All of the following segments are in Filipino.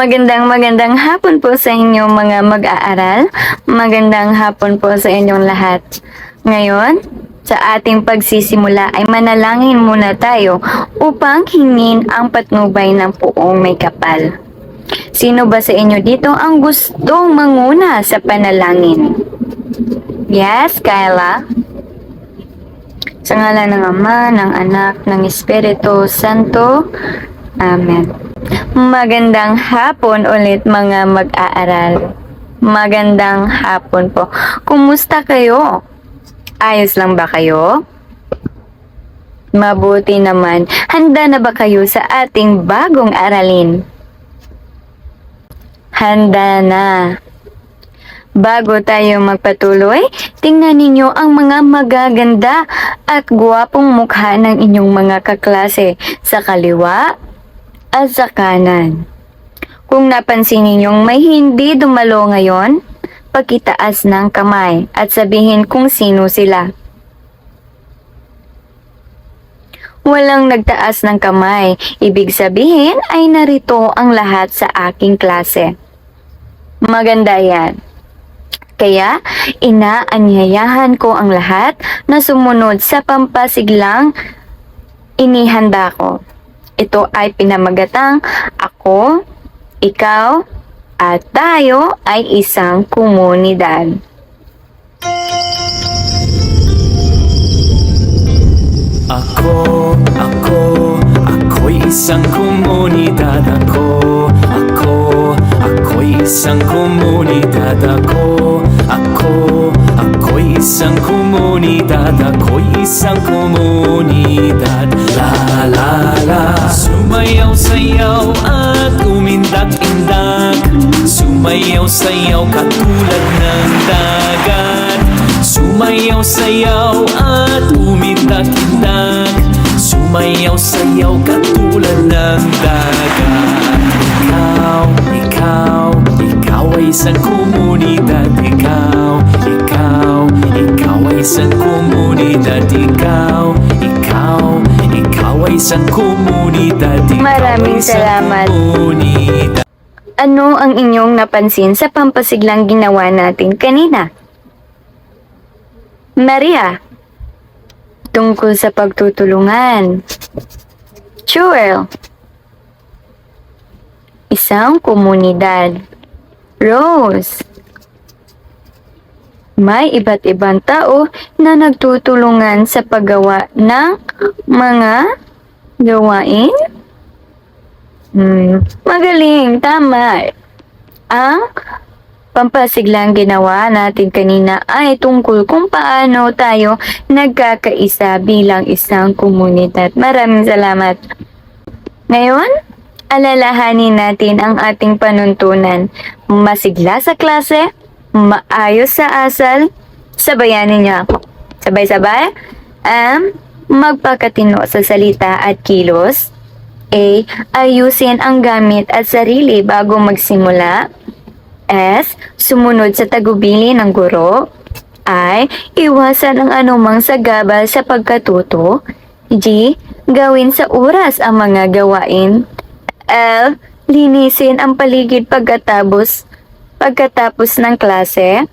Magandang hapon po sa inyong mga mag-aaral. Magandang hapon po sa inyong lahat. Ngayon, sa ating pagsisimula ay manalangin muna tayo upang hingin ang patnubay ng puong may kapal. Sino ba sa inyo dito ang gustong manguna sa panalangin? Yes, Kyla? Sa ngalan ng Ama, ng Anak, ng Espiritu Santo. Amen. Magandang hapon ulit mga mag-aaral. Magandang hapon po. Kumusta kayo? Ayos lang ba kayo? Mabuti naman. Handa na ba kayo sa ating bagong aralin? Handa na. Bago tayo magpatuloy, tingnan ninyo ang mga magaganda at guwapong mukha ng inyong mga kaklase sa kaliwa at sa kanan. Kung napansin ninyong may hindi dumalo ngayon, pagkitaas ng kamay at sabihin kung sino sila. Walang nagtaas ng kamay, ibig sabihin ay narito ang lahat sa aking klase. Maganda yan. Kaya, inaanyayahan ko ang lahat na sumunod sa pampasiglang inihanda ko. Ito ay pinamagatang ako, ikaw, at tayo ay isang komunidad. Ako'y isang komunidad. Ako'y isang komunidad. Ako'y isang komunidad. Ako'y isang komunidad. La la la. Sumayaw sayaw at umindak-indak. Sumayaw sayaw katulad ng dagat. Sumayaw sayaw at umindak-indak. Sumayaw sayaw katulad ng dagat. Ikaw ay isang komunidad. Ikaw ay isang komunidad. Ikaw ay isang komunidad. Maraming salamat. Ano ang inyong napansin sa pampasiglang ginawa natin kanina? Maria, tungkol sa pagtutulungan. Joel, isang komunidad. Rose, may iba't ibang tao na nagtutulungan sa paggawa ng mga gawain. Magaling, tama. Ang pampasiglang ginawa natin kanina ay tungkol kung paano tayo nagkakaisa bilang isang komunidad. Maraming salamat. Ngayon, alalahanin natin ang ating panuntunan. Masigla sa klase, maayos sa asal, sabayanin niyo ako. Sabay-sabay, magpakatino sa salita at kilos. A. Ayusin ang gamit at sarili bago magsimula. S. Sumunod sa tagubili ng guro. I. Iwasan ang anumang sagabal sa pagkatuto. G. Gawin sa oras ang mga gawain. L. Linisin ang paligid pagkatapos ng klase.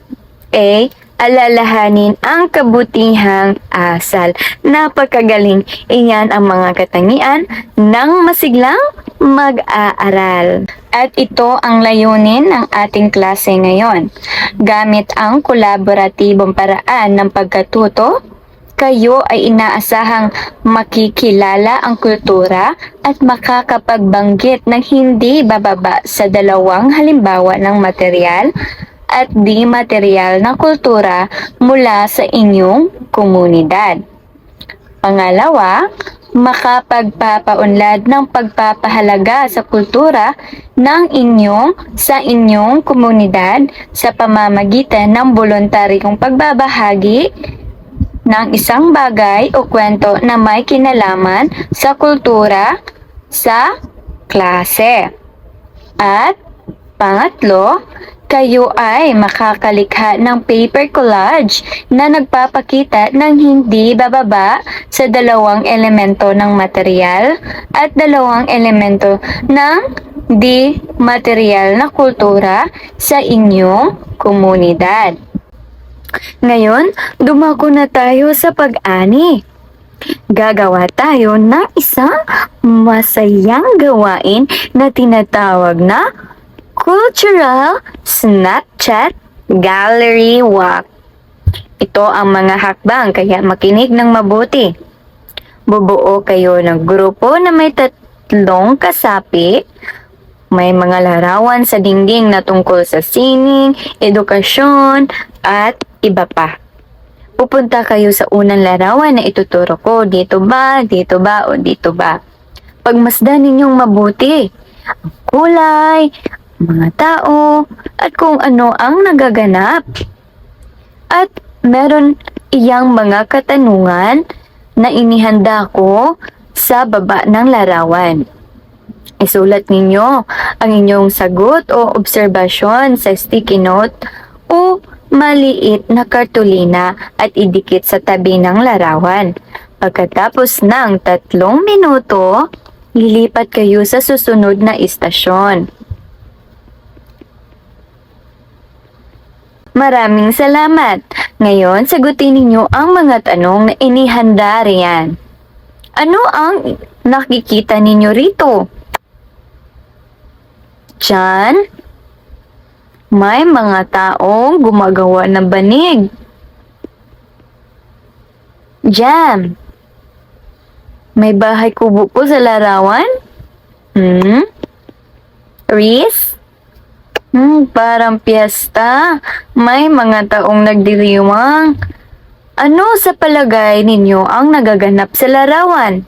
A. Alalahanin ang kabutihang asal. Napakagaling. Iyan ang mga katangian ng masiglang mag-aaral. At ito ang layunin ng ating klase ngayon. Gamit ang kolaboratibong paraan ng pagkatuto, kayo ay inaasahang makikilala ang kultura at makakapagbanggit ng hindi bababa sa 2 halimbawa ng material at di material na kultura mula sa inyong komunidad. Pangalawa, makapagpapaunlad ng pagpapahalaga sa kultura sa inyong komunidad sa pamamagitan ng voluntaryong pagbabahagi ng isang bagay o kwento na may kinalaman sa kultura sa klase. At pangatlo, Kayo ay makakalikha ng paper collage na nagpapakita ng hindi bababa sa 2 elemento ng material at 2 elemento ng di material na kultura sa inyong komunidad. Ngayon, dumako na tayo sa pag-ani. Gagawa tayo ng isang masayang gawain na tinatawag na Cultural Snapchat Gallery Walk. Ito ang mga hakbang kaya makinig ng mabuti. Bubuo kayo ng grupo na may 3 kasapi. May mga larawan sa dingding na tungkol sa sining, edukasyon, at iba pa. Pupunta kayo sa unang larawan na ituturo ko. Dito ba, o dito ba? Pagmasdan ninyong mabuti. Ang kulay, mga tao, at kung ano ang nagaganap. At meron iyang mga katanungan na inihanda ko sa baba ng larawan. Isulat ninyo ang inyong sagot o obserbasyon sa sticky note o maliit na kartulina at idikit sa tabi ng larawan. Pagkatapos ng 3 minuto, lilipat kayo sa susunod na istasyon. Maraming salamat! Ngayon, sagutin ninyo ang mga tanong na inihanda riyan. Ano ang nakikita ninyo rito? Diyan, may mga taong gumagawa ng banig. Diyan, may bahay kubo po sa larawan? Reese? Parang piyesta. May mga taong nagdiriwang. Ano sa palagay ninyo ang nagaganap sa larawan?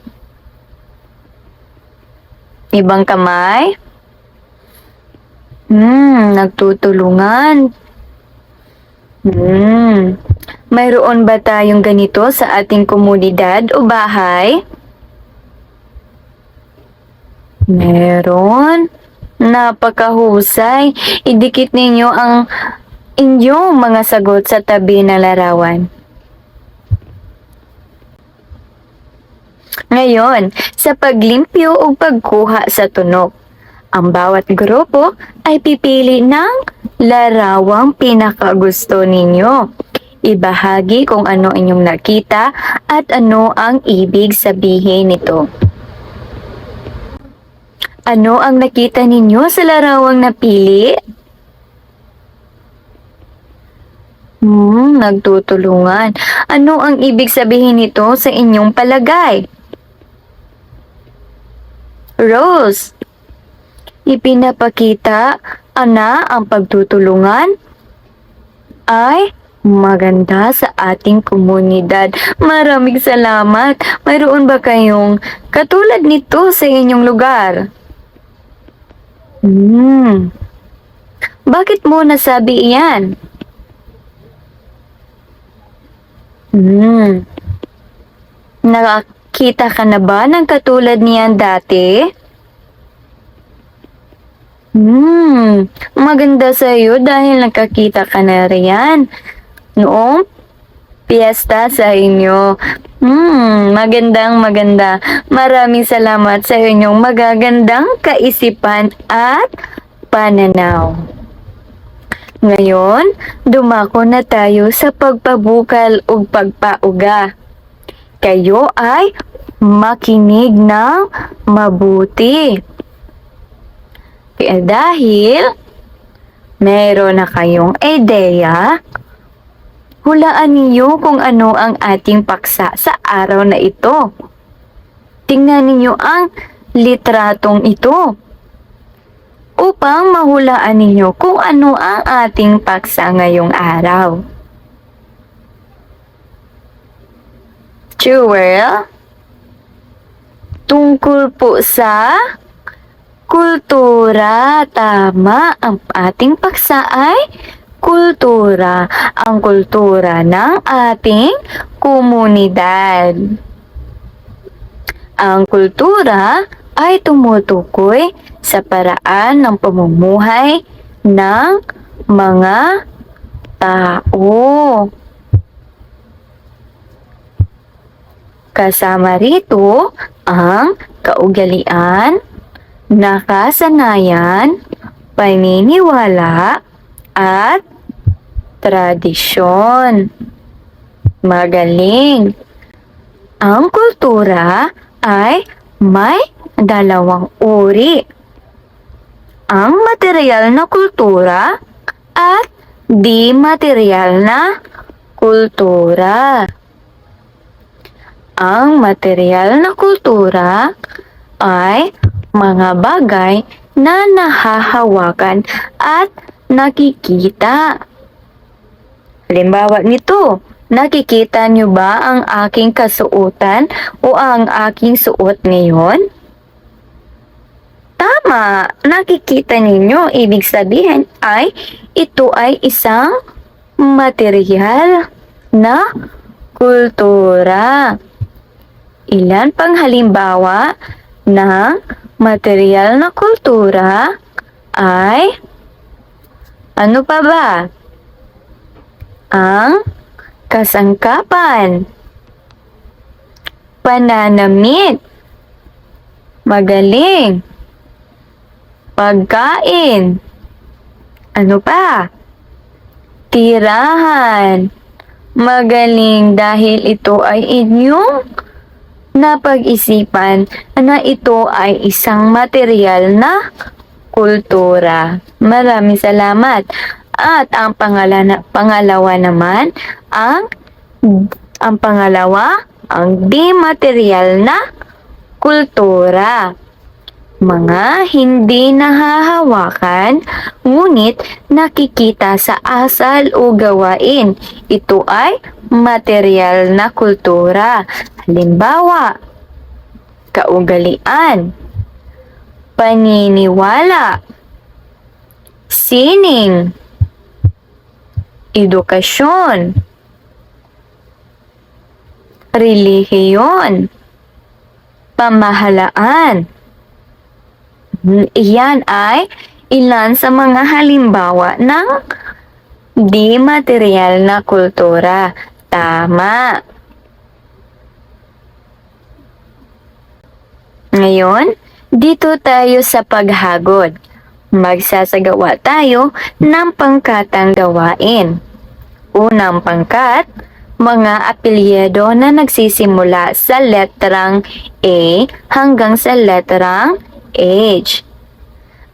Ibang kamay? Nagtutulungan. Mayroon ba tayong ganito sa ating komunidad o bahay? Meron. Napakahusay. Idikit ninyo ang inyong mga sagot sa tabi na larawan. Ngayon, sa paglimpyo o pagkuha sa tunog, ang bawat grupo ay pipili ng larawang pinakagusto ninyo. Ibahagi kung ano inyong nakita at ano ang ibig sabihin nito. Ano ang nakita ninyo sa larawang napili? Nagtutulungan. Ano ang ibig sabihin nito sa inyong palagay? Rose, ipinapakita na ang pagtutulungan ay maganda sa ating komunidad. Maraming salamat. Mayroon ba kayong katulad nito sa inyong lugar? Bakit mo nasabi iyan? Nakakita ka na ba ng katulad niyan dati? Maganda sa iyo dahil nakakita ka na riyan noong piyesta sa inyo. Maganda. Maraming salamat sa inyong magagandang kaisipan at pananaw. Ngayon, dumako na tayo sa pagpabukal o pagpauga. Kayo ay makinig ng mabuti. Kaya dahil meron na kayong ideya, hulaan niyo kung ano ang ating paksa sa araw na ito. Tingnan ninyo ang litratong ito upang mahulaan ninyo kung ano ang ating paksa ngayong araw. Jewel, tungkol po sa kultura. Tama, ang ating paksa ay kultura. Ang kultura ng ating komunidad. Ang kultura ay tumutukoy sa paraan ng pamumuhay ng mga tao. Kasama rito ang kaugalian, nakasanayan, paniniwala, at tradisyon. Magaling! Ang kultura ay may dalawang uri. Ang material na kultura at di material na kultura. Ang material na kultura ay mga bagay na nahahawakan at nakikita. Halimbawa nito, nakikita niyo ba ang aking kasuotan o ang aking suot ngayon? Tama, nakikita ninyo. Ibig sabihin ay ito ay isang material na kultura. Ilan pang halimbawa ng material na kultura ay ano pa ba? Ang kasangkapan, pananamit, magaling, pagkain, ano pa? Tirahan, magaling dahil ito ay inyong napag-isipan na ito ay isang material na kultura. Maraming salamat. At ang pangalawa naman, ang di material na kultura. Mga hindi nahahawakan, ngunit nakikita sa asal o gawain. Ito ay material na kultura. Halimbawa, kaugalian, paniniwala, sining, edukasyon, relihiyon, pamahalaan. Iyan ay ilan sa mga halimbawa ng di material na kultura. Tama. Ngayon, dito tayo sa paghagod. Magsasagawa tayo ng pangkatang gawain. Unang pangkat, mga apelyido na nagsisimula sa letrang A hanggang sa letrang H.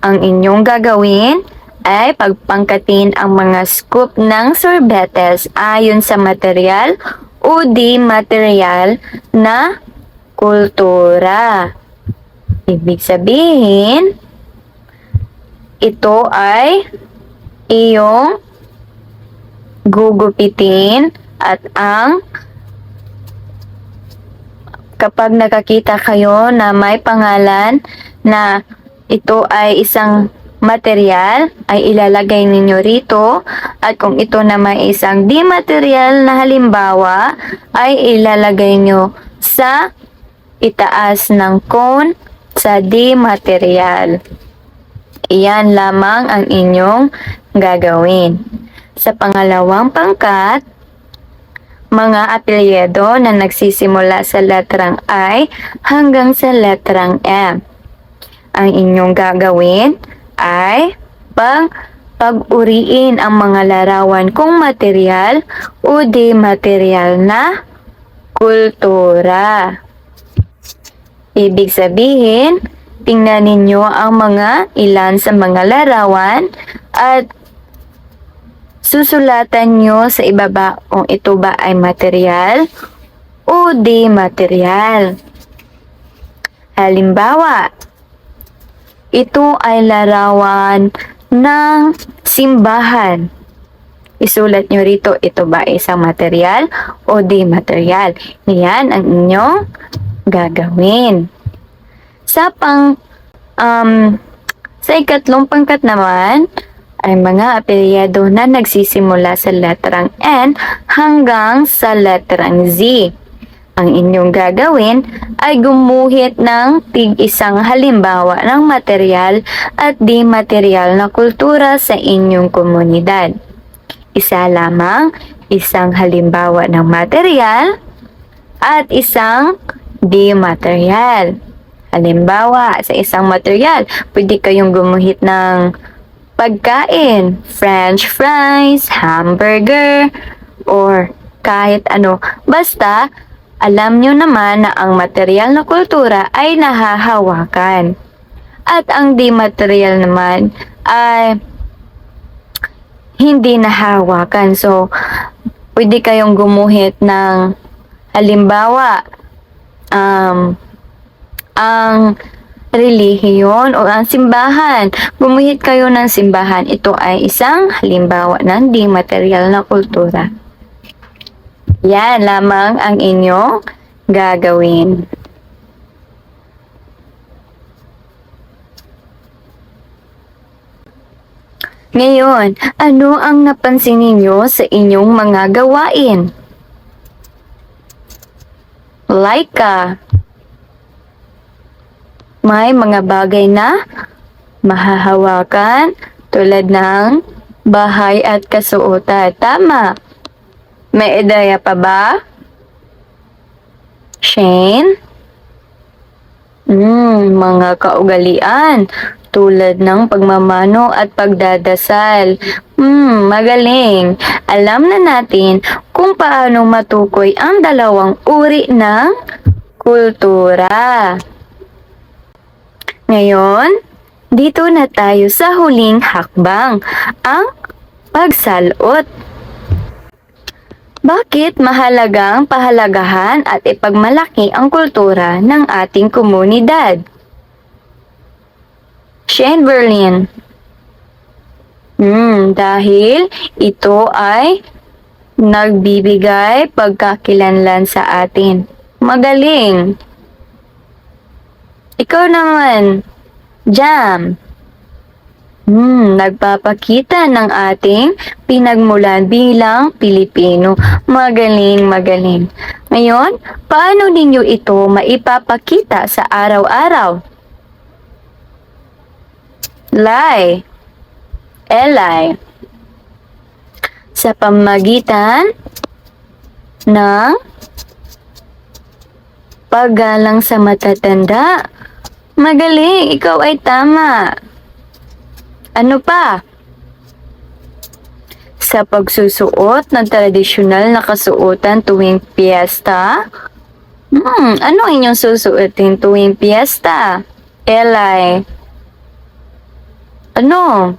Ang inyong gagawin ay pagpangkatin ang mga scoop ng sorbetes ayon sa material o di material na kultura. Ibig sabihin, ito ay iyong gugupitin at kapag nakakita kayo na may pangalan na ito ay isang material, ay ilalagay ninyo rito, at kung ito naman isang di material na halimbawa, ay ilalagay nyo sa itaas ng cone sa di material. Iyan lamang ang inyong gagawin. Sa pangalawang pangkat, mga apelyido na nagsisimula sa letrang I hanggang sa letrang M. Ang inyong gagawin ay pag-uriin ang mga larawan kung material o di material na kultura. Ibig sabihin, tingnan ninyo ang ilan sa mga larawan at susulatan nyo sa ibaba kung ito ba ay material o di material. Halimbawa, ito ay larawan ng simbahan. Isulat nyo rito, ito ba ay isang material o di material. Yan ang inyong gagawin. Sa ikatlong pangkat naman, ay mga apelyido na nagsisimula sa letrang N hanggang sa letrang Z. Ang inyong gagawin ay gumuhit ng tig-isang halimbawa ng material at di material na kultura sa inyong komunidad. Isa lamang, isang halimbawa ng material at isang di material. Halimbawa, sa isang material, pwede kayong gumuhit ng pagkain, french fries, hamburger, or kahit ano. Basta, alam nyo naman na ang material na kultura ay nahahawakan. At ang di material naman ay hindi nahahawakan. So, pwede kayong gumuhit ng halimbawa, ang relihiyon o ang simbahan. Gumuhit kayo ng simbahan. Ito ay isang halimbawa ng di material na kultura. Yan lamang ang inyong gagawin. Ngayon, ano ang napansin ninyo sa inyong mga gawain? Laika. May mga bagay na mahahawakan tulad ng bahay at kasuotan. Tama. May ideya pa ba? Shane? Mga kaugalian tulad ng pagmamano at pagdadasal. Magaling. Alam na natin kung paano matukoy ang dalawang uri ng kultura. Ngayon, dito na tayo sa huling hakbang, ang pagsalot. Bakit mahalagang pahalagahan at ipagmalaki ang kultura ng ating komunidad? Shane Berlin. Dahil ito ay nagbibigay pagkakilanlan sa atin. Magaling. Ikaw naman, Jam. Nagpapakita ng ating pinagmulan bilang Pilipino. Magaling, magaling. Ngayon, paano ninyo ito maipapakita sa araw-araw? Lai. Elay. Sa pamamagitan ng paggalang sa matatanda. Magaling, ikaw ay tama. Ano pa? Sa pagsusuot ng tradisyonal na kasuotan tuwing piyesta? Ano inyong susuotin tuwing piyesta? Elay. Ano?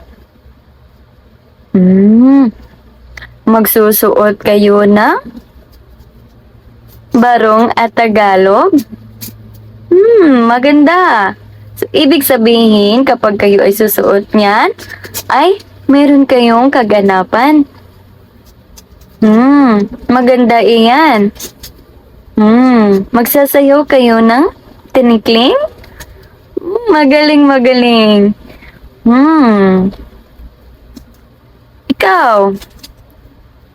Magsusuot kayo ng barong at Tagalog? Maganda. So, ibig sabihin, kapag kayo ay susuot niyan, ay meron kayong kaganapan. Maganda iyan. Magsasayaw kayo ng tinikling? Magaling, magaling. Ikaw,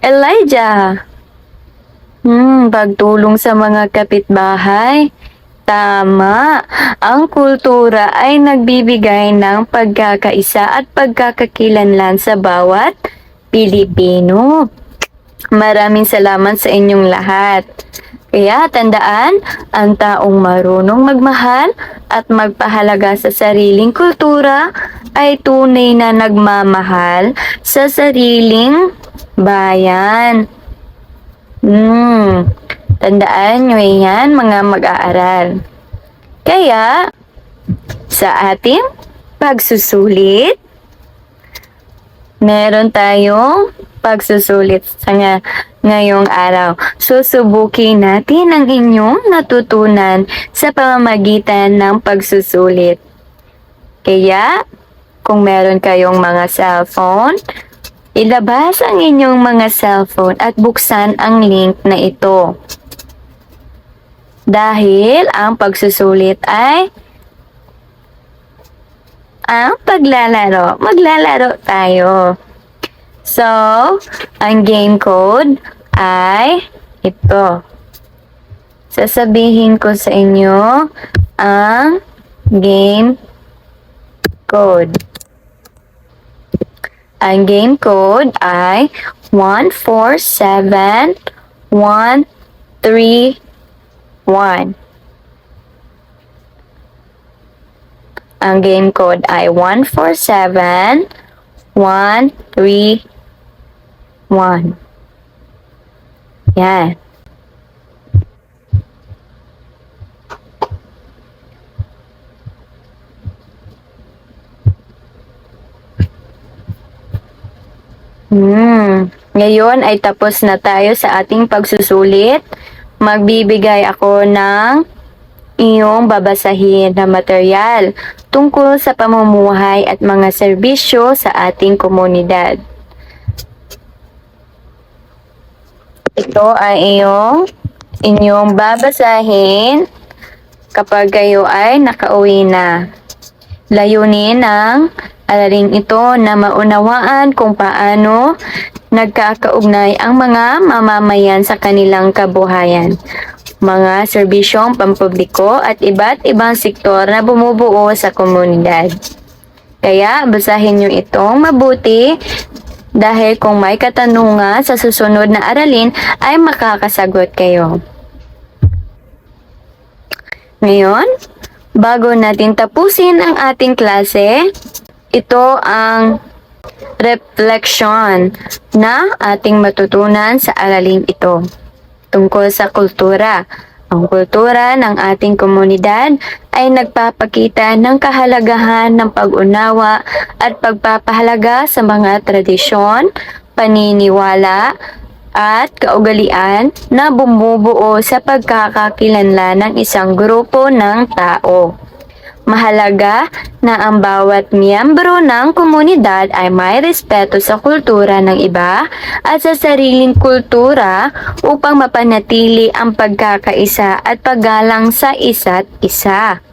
Elijah. Pagtulong sa mga kapitbahay. Tama, ang kultura ay nagbibigay ng pagkakaisa at pagkakakilanlan sa bawat Pilipino. Maraming salamat sa inyong lahat. Kaya tandaan, ang taong marunong magmahal at magpahalaga sa sariling kultura ay tunay na nagmamahal sa sariling bayan. Tandaan nyo yan, mga mag-aaral. Kaya, sa ating pagsusulit, meron tayong pagsusulit sa ngayong araw. Susubukin natin ang inyong natutunan sa pamamagitan ng pagsusulit. Kaya, kung meron kayong mga cellphone, ilabas ang inyong mga cellphone at buksan ang link na ito. Dahil ang pagsusulit ay ang paglalaro. Maglalaro tayo. So, ang game code ay ito. sasabihin ko sa inyo ang game code. Ang game code ay 147131. Ang game code ay 147131. Yan. Ngayon ay tapos na tayo sa ating pagsusulit. Magbibigay ako ng iyong babasahin na material tungkol sa pamumuhay at mga serbisyo sa ating komunidad. Ito ay inyong babasahin kapag kayo ay nakauwi na. Layunin ng araling ito na maunawaan kung paano nagkakaugnay ang mga mamamayan sa kanilang kabuhayan, mga serbisyong pampubliko at iba't ibang sektor na bumubuo sa komunidad. Kaya basahin nyo itong mabuti dahil kung may katanungan sa susunod na aralin ay makakasagot kayo. Ngayon, bago natin tapusin ang ating klase, ito ang reflection na ating matutunan sa aralin ito tungkol sa kultura. Ang kultura ng ating komunidad ay nagpapakita ng kahalagahan ng pag-unawa at pagpapahalaga sa mga tradisyon, paniniwala, at kaugalian na bumubuo sa pagkakakilanlan ng isang grupo ng tao. Mahalaga na ang bawat miyembro ng komunidad ay may respeto sa kultura ng iba at sa sariling kultura upang mapanatili ang pagkakaisa at paggalang sa isa't isa.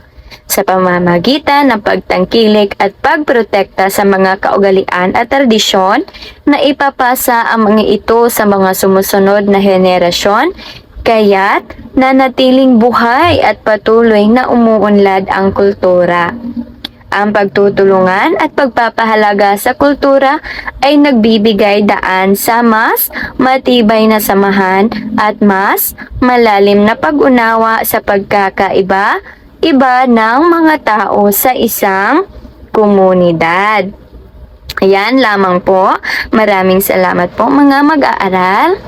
Sa pamamagitan ng pagtangkilik at pagprotekta sa mga kaugalian at tradisyon na ipapasa ang mga ito sa mga sumusunod na henerasyon, kaya't nanatiling buhay at patuloy na umuunlad ang kultura. Ang pagtutulungan at pagpapahalaga sa kultura ay nagbibigay daan sa mas matibay na samahan at mas malalim na pag-unawa sa pagkakaiba-iba ng mga tao sa isang komunidad. Ayan lamang po. Maraming salamat po mga mag-aaral.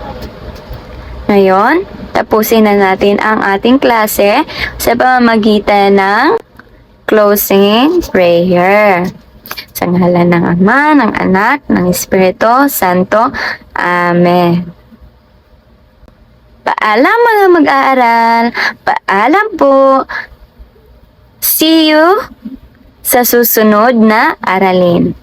Ngayon, tapusin na natin ang ating klase sa pamamagitan ng closing prayer. Sa ngalan ng Ama, ng Anak, ng Espiritu Santo. Amen. Paalam mga mag-aaral. Paalam po. See you sa susunod na aralin.